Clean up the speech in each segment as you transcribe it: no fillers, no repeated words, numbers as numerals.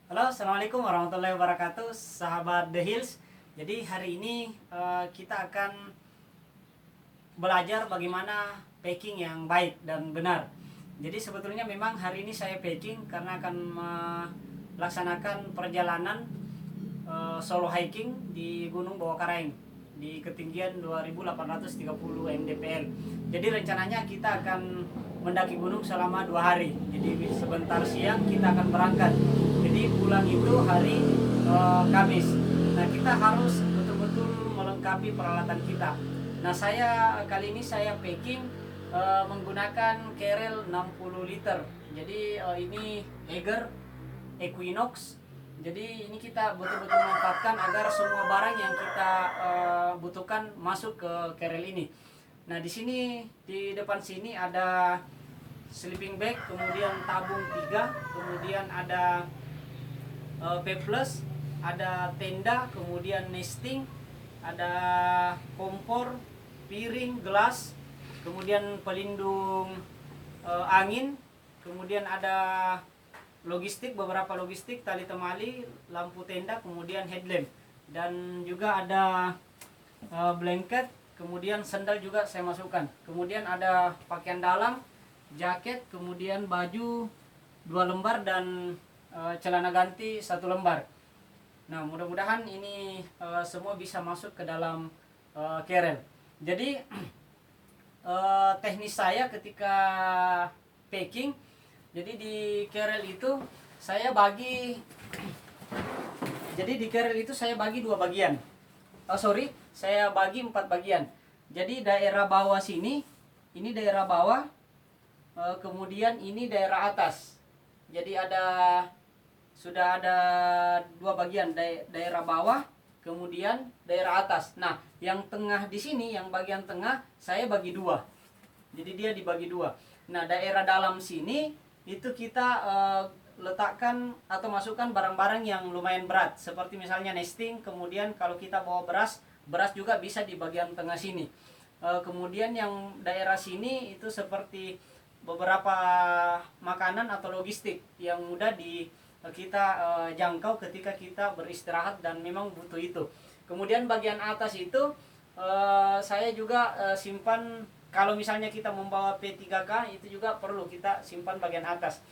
Halo, assalamualaikum warahmatullahi wabarakatuh, sahabat The Hills. Jadi hari ini kita akan belajar bagaimana packing yang baik dan benar. Jadi sebetulnya memang hari ini saya packing karena akan melaksanakan perjalanan solo hiking di Gunung Bawah Karaeng di ketinggian 2830 mdpl. Jadi rencananya kita akan mendaki gunung selama 2 hari. Jadi sebentar siang kita akan berangkat. Jadi pulang itu hari Kamis. Nah, kita harus betul-betul melengkapi peralatan kita. Nah, saya kali ini saya packing menggunakan kerel 60 liter. Jadi ini Eiger Equinox. Jadi ini kita betul-betul memanfaatkan agar semua barang yang kita butuhkan masuk ke kerel ini. Nah, di sini di depan sini ada sleeping bag, kemudian tabung 3, kemudian ada P+, ada tenda, kemudian nesting, ada kompor, piring, gelas, kemudian pelindung angin, kemudian ada logistik, beberapa logistik, tali temali, lampu tenda, kemudian headlamp, dan juga ada blanket, kemudian sandal juga saya masukkan, kemudian ada pakaian dalam, jaket, kemudian baju 2 lembar dan celana ganti 1 lembar. Nah, mudah-mudahan ini semua bisa masuk ke dalam kerel. Jadi teknis saya ketika packing, jadi di kerel itu saya bagi dua bagian. Saya bagi 4 bagian. Jadi daerah bawah sini, ini daerah bawah, kemudian ini daerah atas. Jadi sudah ada 2 bagian, daerah bawah, kemudian daerah atas. Nah, yang tengah di sini, yang bagian tengah saya bagi 2. Jadi dia dibagi 2. Nah, daerah dalam sini itu kita letakkan atau masukkan barang-barang yang lumayan berat, seperti misalnya nesting, kemudian kalau kita bawa beras juga bisa di bagian tengah sini. Kemudian yang daerah sini itu seperti beberapa makanan atau logistik yang mudah kita jangkau ketika kita beristirahat dan memang butuh itu. Kemudian bagian atas itu saya juga simpan. Kalau misalnya kita membawa P3K, itu juga perlu kita simpan bagian atas.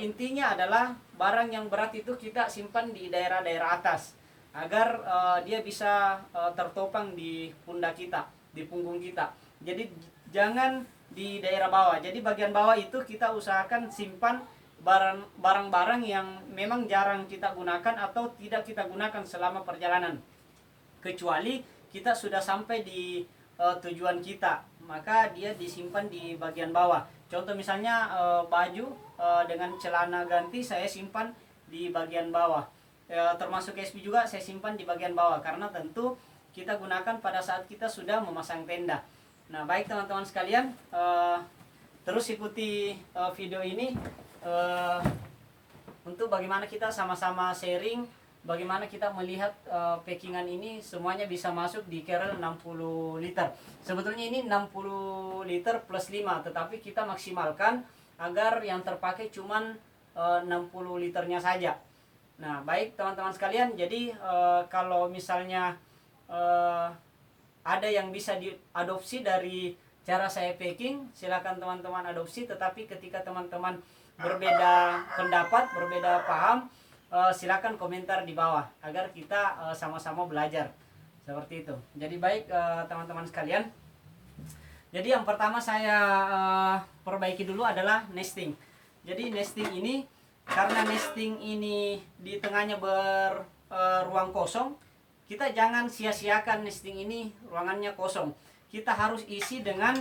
Intinya adalah barang yang berat itu kita simpan di daerah-daerah atas agar dia bisa tertopang di pundak kita, di punggung kita. Jadi jangan di daerah bawah. Jadi bagian bawah itu kita usahakan simpan barang-barang yang memang jarang kita gunakan atau tidak kita gunakan selama perjalanan. Kecuali kita sudah sampai di tujuan kita, maka dia disimpan di bagian bawah. Contoh misalnya baju dengan celana ganti saya simpan di bagian bawah. Termasuk SB juga saya simpan di bagian bawah karena tentu kita gunakan pada saat kita sudah memasang tenda. Nah, baik teman-teman sekalian, terus ikuti video ini untuk bagaimana kita sama-sama sharing, bagaimana kita melihat packingan ini semuanya bisa masuk di kerel 60 liter. Sebetulnya ini 60 liter plus 5, tetapi kita maksimalkan agar yang terpakai cuman 60 liternya saja. Nah, baik teman-teman sekalian, jadi kalau misalnya ada yang bisa diadopsi dari cara saya packing, silakan teman-teman adopsi. Tetapi ketika teman-teman berbeda pendapat, berbeda paham, silakan komentar di bawah agar kita sama-sama belajar seperti itu. Jadi baik teman-teman sekalian, jadi yang pertama saya perbaiki dulu adalah nesting. Jadi nesting ini, karena nesting ini di tengahnya ruang kosong, kita jangan sia-siakan nesting ini ruangannya kosong. Kita harus isi dengan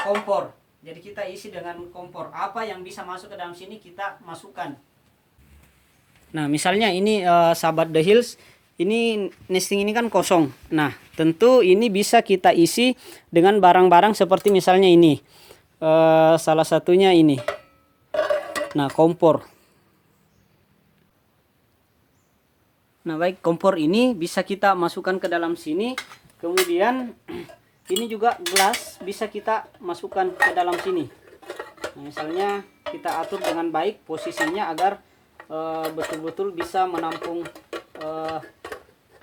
kompor. Jadi kita isi dengan kompor. Apa yang bisa masuk ke dalam sini kita masukkan. Nah, misalnya ini sahabat The Hills, ini nesting ini kan kosong. Nah, tentu ini bisa kita isi dengan barang-barang seperti misalnya ini. Salah satunya ini. Nah, kompor. Nah, baik, kompor ini bisa kita masukkan ke dalam sini. Kemudian ini juga gelas bisa kita masukkan ke dalam sini. Nah, misalnya kita atur dengan baik posisinya agar betul-betul bisa menampung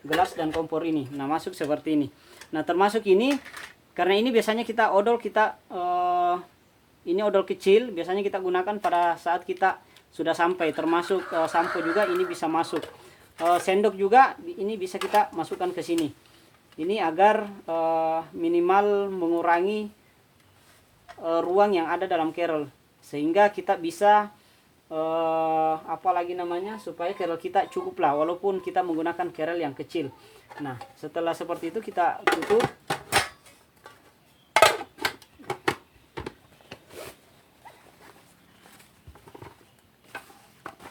gelas dan kompor ini. Nah, masuk seperti ini. Nah, termasuk ini karena ini biasanya kita odol, ini odol kecil biasanya kita gunakan pada saat kita sudah sampai, termasuk sampo juga ini bisa masuk. Sendok juga ini bisa kita masukkan ke sini. Ini agar minimal mengurangi ruang yang ada dalam kerel, sehingga kita bisa apalagi namanya, supaya kerel kita cukup lah walaupun kita menggunakan kerel yang kecil. Nah, setelah seperti itu kita tutup.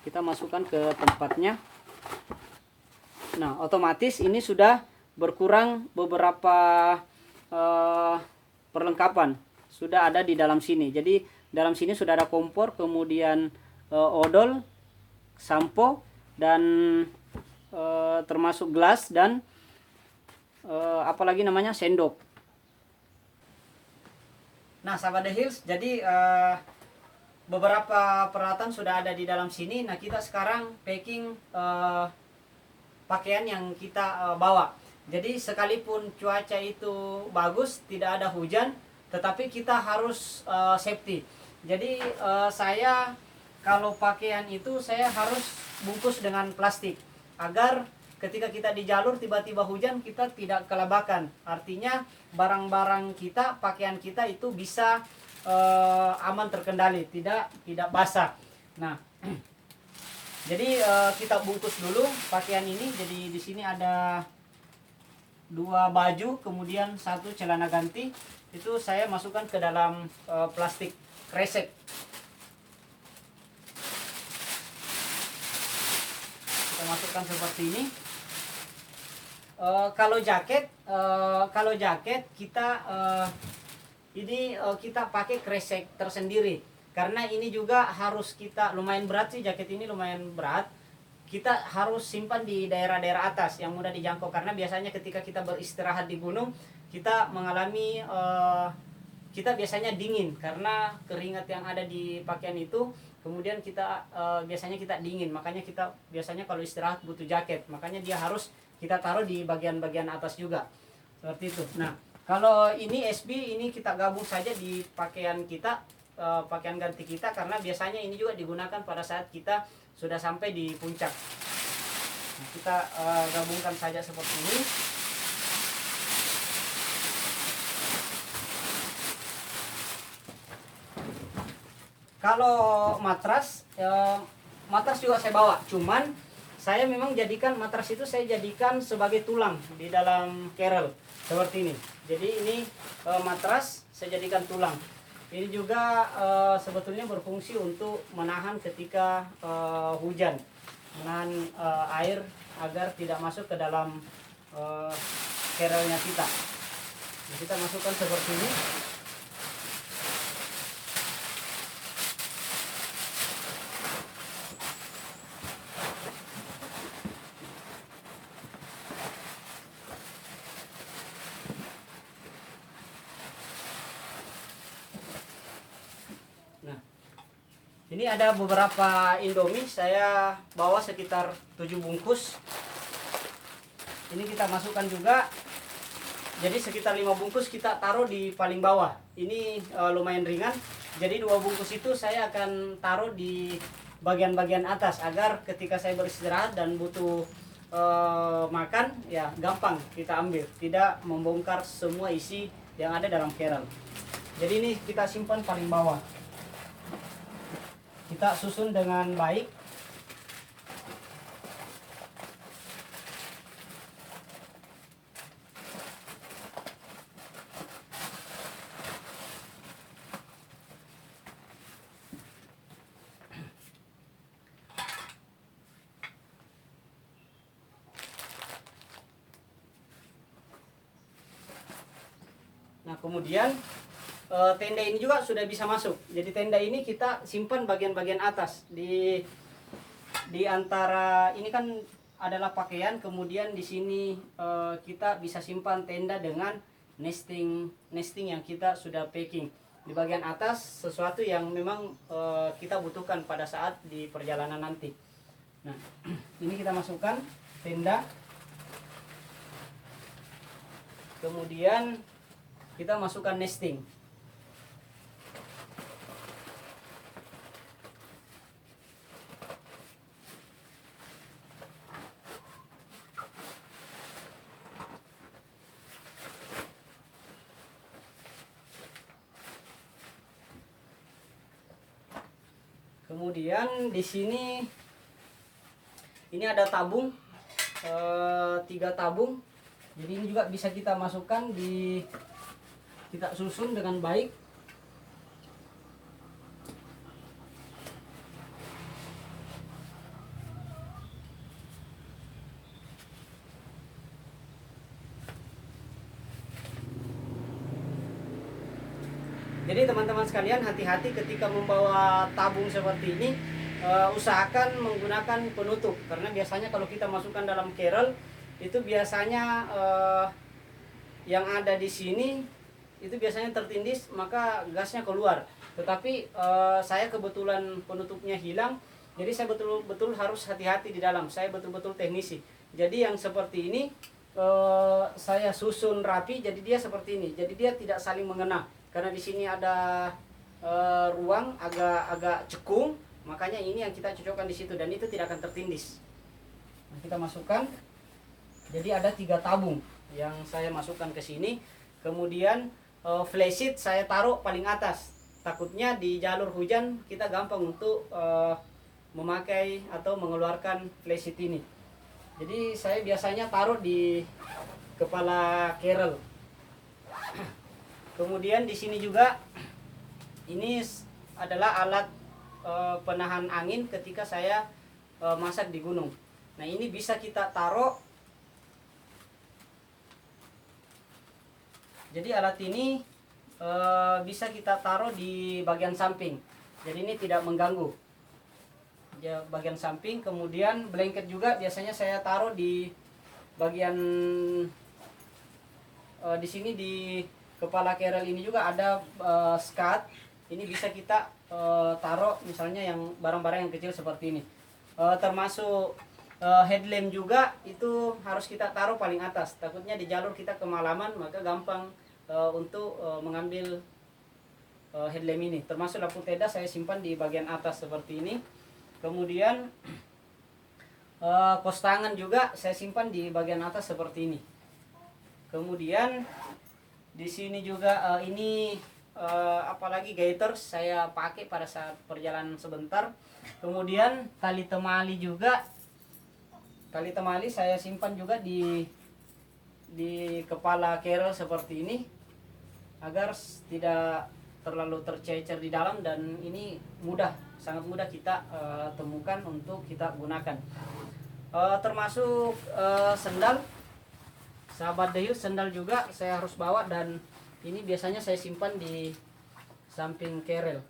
Kita masukkan ke tempatnya. Nah, otomatis ini sudah berkurang beberapa perlengkapan sudah ada di dalam sini. Jadi dalam sini sudah ada kompor, kemudian odol, sampo, dan termasuk gelas dan apalagi namanya sendok. Nah, sahabat The Hills, jadi beberapa peralatan sudah ada di dalam sini. Nah, kita sekarang packing pakaian yang kita bawa. Jadi sekalipun cuaca itu bagus, tidak ada hujan, tetapi kita harus safety. Jadi saya kalau pakaian itu saya harus bungkus dengan plastik agar ketika kita di jalur tiba-tiba hujan kita tidak kelabakan. Artinya barang-barang kita, pakaian kita itu bisa aman terkendali, tidak basah. Nah, jadi kita bungkus dulu pakaian ini. Jadi di sini ada 2 baju, kemudian 1 celana ganti. Itu saya masukkan ke dalam plastik kresek. Kita masukkan seperti ini. Kalau jaket kita ini kita pakai kresek tersendiri, karena ini juga harus kita, lumayan berat sih jaket ini, lumayan berat. Kita harus simpan di daerah-daerah atas yang mudah dijangkau, karena biasanya ketika kita beristirahat di gunung kita mengalami kita biasanya dingin karena keringat yang ada di pakaian itu. Kemudian kita biasanya kita dingin, makanya kita biasanya kalau istirahat butuh jaket, makanya dia harus kita taruh di bagian-bagian atas juga seperti itu. Nah, kalau ini SB ini kita gabung saja di pakaian kita, pakaian ganti kita, karena biasanya ini juga digunakan pada saat kita sudah sampai di puncak. Nah, kita gabungkan saja seperti ini. Kalau matras, matras juga saya bawa, cuman saya memang jadikan matras itu, saya jadikan sebagai tulang di dalam kerel seperti ini. Jadi ini matras saya jadikan tulang. Ini juga sebetulnya berfungsi untuk menahan ketika hujan, menahan air agar tidak masuk ke dalam kerelnya kita. Nah, kita masukkan seperti ini. Ini ada beberapa Indomie, saya bawa sekitar 7 bungkus. Ini kita masukkan juga. Jadi sekitar 5 bungkus kita taruh di paling bawah. Ini lumayan ringan. Jadi 2 bungkus itu saya akan taruh di bagian-bagian atas agar ketika saya beristirahat dan butuh makan, ya gampang kita ambil, tidak membongkar semua isi yang ada dalam kerel. Jadi ini kita simpan paling bawah. Kita susun dengan baik. Nah, kemudian tenda ini juga sudah bisa masuk. Jadi tenda ini kita simpan bagian-bagian atas di antara ini kan adalah pakaian, kemudian di sini kita bisa simpan tenda dengan nesting yang kita sudah packing di bagian atas, sesuatu yang memang kita butuhkan pada saat di perjalanan nanti. Nah, ini kita masukkan tenda. Kemudian kita masukkan nesting. Kemudian di sini ini ada tabung, 3 tabung. Jadi ini juga bisa kita masukkan kita susun dengan baik. Jadi teman-teman sekalian, hati-hati ketika membawa tabung seperti ini. Usahakan menggunakan penutup, karena biasanya kalau kita masukkan dalam kerel itu biasanya yang ada di sini itu biasanya tertindis, maka gasnya keluar. Tetapi saya kebetulan penutupnya hilang, jadi saya betul-betul harus hati-hati di dalam. Saya betul-betul teknisi. Jadi yang seperti ini saya susun rapi, jadi dia seperti ini. Jadi dia tidak saling mengena, karena di sini ada ruang agak cekung, makanya ini yang kita cocokkan di situ, dan itu tidak akan tertindis. Nah, kita masukkan. Jadi ada 3 tabung yang saya masukkan ke sini. Kemudian flysheet saya taruh paling atas. Takutnya di jalur hujan kita gampang untuk memakai atau mengeluarkan flysheet ini. Jadi saya biasanya taruh di kepala kerel. Kemudian di sini juga ini adalah alat penahan angin ketika saya masak di gunung. Nah, ini bisa kita taruh. Jadi alat ini bisa kita taruh di bagian samping. Jadi ini tidak mengganggu ya, bagian samping. Kemudian blanket juga biasanya saya taruh di bagian di sini di kepala kerel ini juga ada skat. Ini bisa kita taruh misalnya yang barang-barang yang kecil seperti ini. Termasuk headlamp juga itu harus kita taruh paling atas. Takutnya di jalur kita kemalaman, maka gampang untuk mengambil headlamp ini. Termasuk lampu teda saya simpan di bagian atas seperti ini. Kemudian kos tangan juga saya simpan di bagian atas seperti ini. Kemudian di sini juga ini apalagi gaiter saya pakai pada saat perjalanan sebentar. Kemudian tali temali juga. Tali temali saya simpan juga di kepala kerel seperti ini, agar tidak terlalu tercecer di dalam, dan ini sangat mudah kita temukan untuk kita gunakan. Termasuk sendal, sahabat Deus, sendal juga saya harus bawa, dan ini biasanya saya simpan di samping kerel.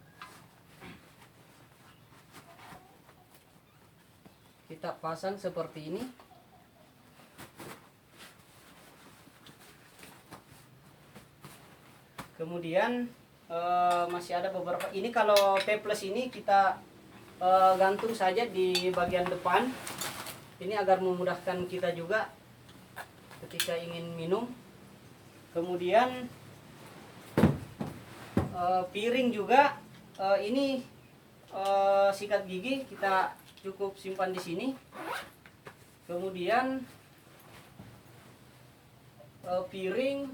Kita pasang seperti ini. Kemudian masih ada beberapa. Ini kalau P+ ini kita gantung saja di bagian depan. Ini agar memudahkan kita juga ketika ingin minum. Kemudian piring juga ini sikat gigi kita cukup simpan di sini. Kemudian piring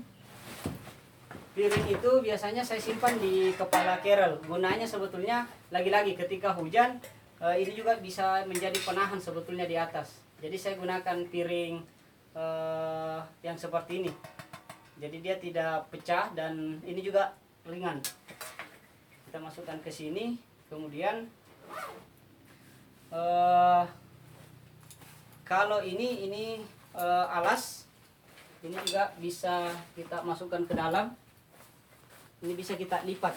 itu biasanya saya simpan di kepala kerel. Gunanya sebetulnya lagi-lagi ketika hujan, ini juga bisa menjadi penahan sebetulnya di atas. Jadi saya gunakan piring yang seperti ini. Jadi dia tidak pecah, dan ini juga ringan. Kita masukkan ke sini. Kemudian kalau ini alas, ini juga bisa kita masukkan ke dalam. Ini bisa kita lipat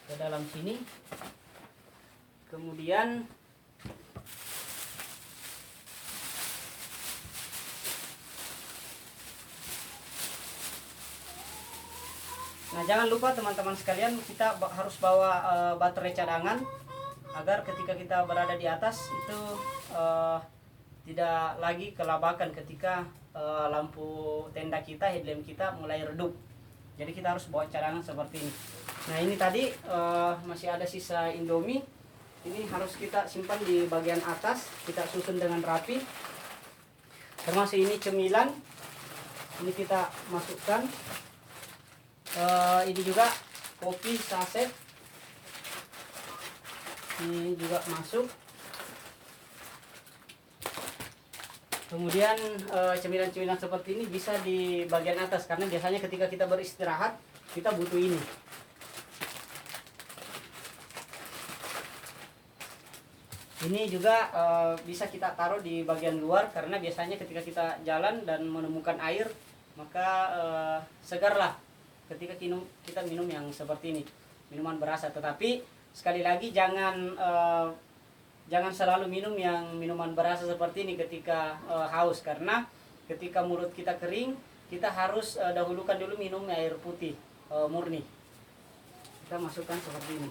ke dalam sini. Kemudian jangan lupa teman-teman sekalian, kita harus bawa baterai cadangan agar ketika kita berada di atas itu tidak lagi kelabakan ketika lampu tenda kita, headlamp kita mulai redup. Jadi kita harus bawa cadangan seperti ini. Nah ini tadi masih ada sisa Indomie. Ini harus kita simpan di bagian atas, kita susun dengan rapi. Termasuk ini cemilan, ini kita masukkan. Ini juga kopi saset, ini juga masuk. Kemudian cemilan-cemilan seperti ini bisa di bagian atas, karena biasanya ketika kita beristirahat kita butuh ini. Ini juga bisa kita taruh di bagian luar, karena biasanya ketika kita jalan dan menemukan air, maka segarlah ketika kita minum yang seperti ini, minuman berasa. Tetapi sekali lagi jangan selalu minum yang minuman berasa seperti ini ketika haus, karena ketika mulut kita kering, kita harus dahulukan dulu minum air putih murni. Kita masukkan seperti ini.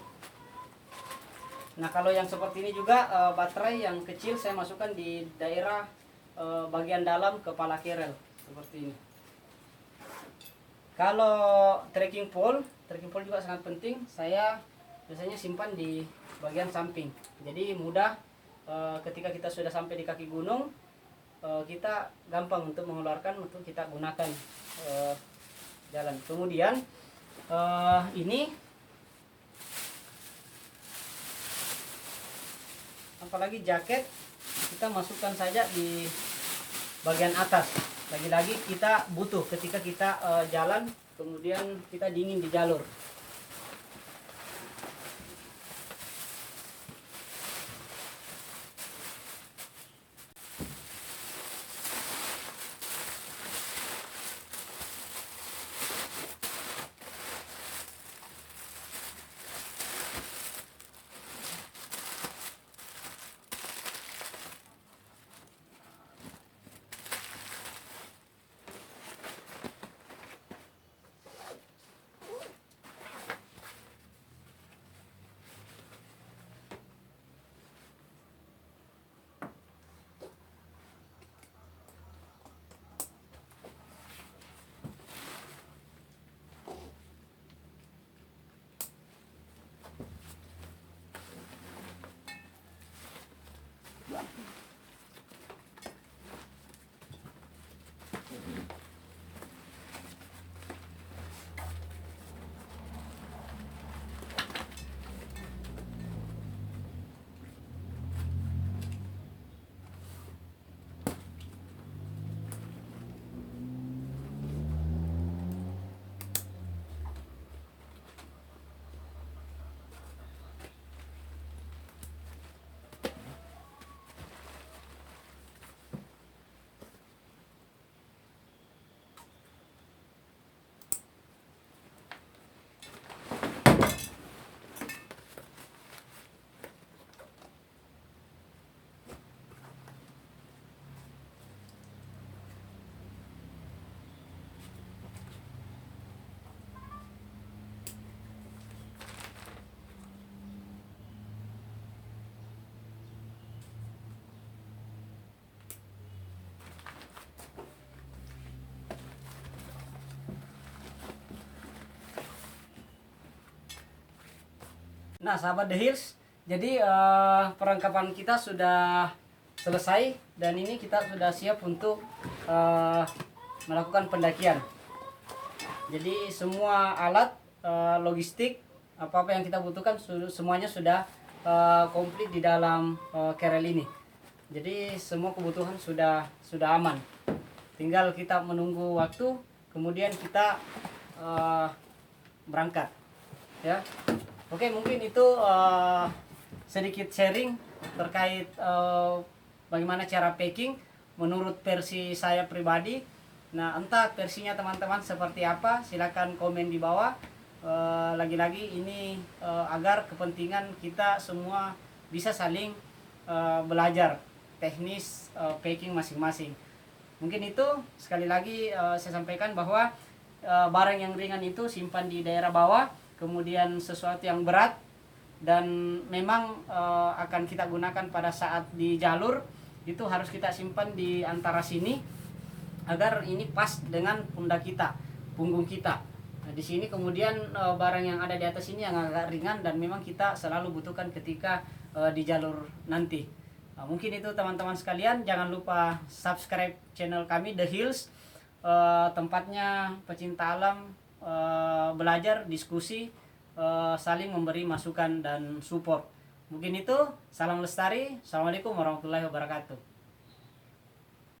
Nah kalau yang seperti ini juga baterai yang kecil saya masukkan di daerah bagian dalam kepala kerel seperti ini. Kalau trekking pole juga sangat penting. Saya biasanya simpan di bagian samping. Jadi mudah ketika kita sudah sampai di kaki gunung, kita gampang untuk mengeluarkan, untuk kita gunakan jalan. Kemudian ini apalagi jaket kita masukkan saja di bagian atas. Lagi-lagi kita butuh ketika kita jalan, kemudian kita dingin di jalur. Nah sahabat The Hills, jadi perlengkapan kita sudah selesai dan ini kita sudah siap untuk melakukan pendakian. Jadi semua alat logistik, apa-apa yang kita butuhkan semuanya sudah komplit di dalam kerel ini. Jadi semua kebutuhan sudah aman. Tinggal kita menunggu waktu, kemudian kita berangkat. Ya. Oke, mungkin itu sedikit sharing terkait bagaimana cara packing menurut versi saya pribadi. Nah, entah versinya teman-teman seperti apa, silakan komen di bawah. Lagi-lagi ini agar kepentingan kita semua bisa saling belajar teknis packing masing-masing. Mungkin itu sekali lagi saya sampaikan bahwa barang yang ringan itu simpan di daerah bawah. Kemudian sesuatu yang berat dan memang akan kita gunakan pada saat di jalur. Itu harus kita simpan di antara sini agar ini pas dengan pundak kita, punggung kita. Nah, di sini kemudian barang yang ada di atas ini yang agak ringan dan memang kita selalu butuhkan ketika di jalur nanti. Nah, mungkin itu teman-teman sekalian, jangan lupa subscribe channel kami The Hills, tempatnya pecinta alam belajar, diskusi, saling memberi masukan dan support. Mungkin itu, salam lestari. Assalamualaikum warahmatullahi wabarakatuh.